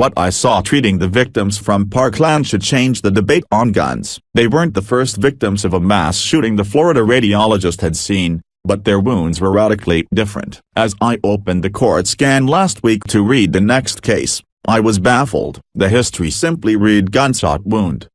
What I saw treating the victims from Parkland should change the debate on guns. They weren't the first victims of a mass shooting the Florida radiologist had seen, but their wounds were radically different. As I opened the court scan last week to read the next case, I was baffled. The history simply read gunshot wound.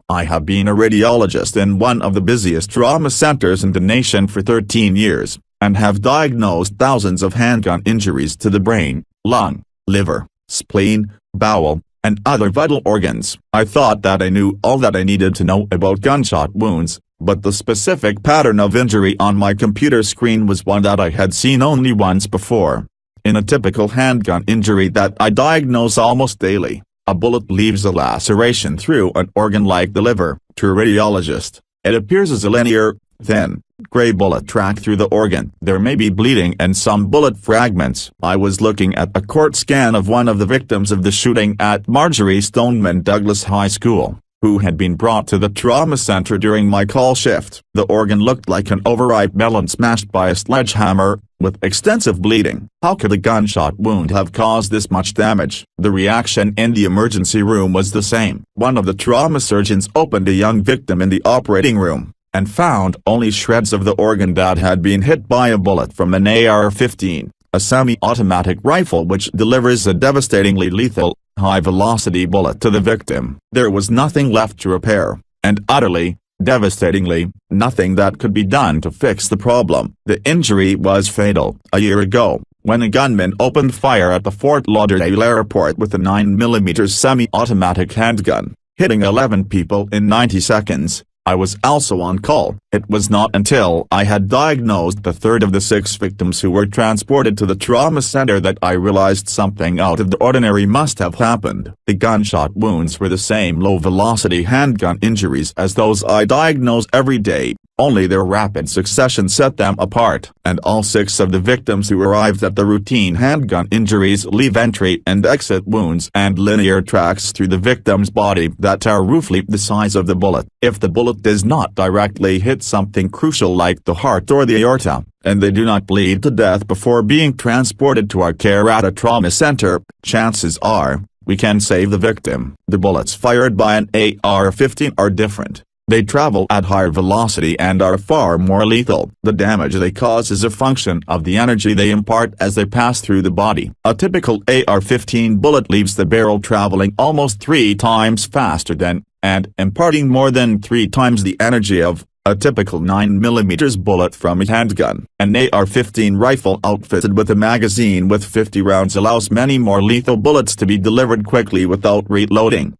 I have been a radiologist in one of the busiest trauma centers in the nation for 13 years, and have diagnosed thousands of handgun injuries to the brain, lung, liver, spleen, bowel, and other vital organs. I thought that I knew all that I needed to know about gunshot wounds, but the specific pattern of injury on my computer screen was one that I had seen only once before. In a typical handgun injury that I diagnose almost daily, a bullet leaves a laceration through an organ like the liver. To a radiologist, it appears as a linear, thin, gray bullet track through the organ. There may be bleeding and some bullet fragments. I was looking at a court scan of one of the victims of the shooting at Marjorie Stoneman Douglas High School, who had been brought to the trauma center during my call shift. The organ looked like an overripe melon smashed by a sledgehammer, with extensive bleeding. How could a gunshot wound have caused this much damage? The reaction in the emergency room was the same. One of the trauma surgeons opened a young victim in the operating room, and found only shreds of the organ that had been hit by a bullet from an AR-15, a semi-automatic rifle which delivers a devastatingly lethal, high-velocity bullet to the victim. There was nothing left to repair, and utterly, devastatingly, nothing that could be done to fix the problem. The injury was fatal. A year ago, when a gunman opened fire at the Fort Lauderdale airport with a 9mm semi-automatic handgun, hitting 11 people in 90 seconds, I was also on call. It was not until I had diagnosed the third of the 6 victims who were transported to the trauma center that I realized something out of the ordinary must have happened. The gunshot wounds were the same low-velocity handgun injuries as those I diagnose every day, only their rapid succession set them apart. And all 6 of the victims who arrived at the routine handgun injuries leave entry and exit wounds and linear tracks through the victim's body that are roughly the size of the bullet. If the bullet does not directly hit something crucial like the heart or the aorta, and they do not bleed to death before being transported to our care at a trauma center, chances are, we can save the victim. The bullets fired by an AR-15 are different. They travel at higher velocity and are far more lethal. The damage they cause is a function of the energy they impart as they pass through the body. A typical AR-15 bullet leaves the barrel traveling almost 3 times faster than, and imparting more than 3 times the energy of, a typical 9mm bullet from a handgun. An AR-15 rifle outfitted with a magazine with 50 rounds allows many more lethal bullets to be delivered quickly without reloading.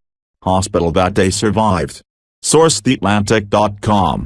Hospital that day survived. Source: TheAtlantic.com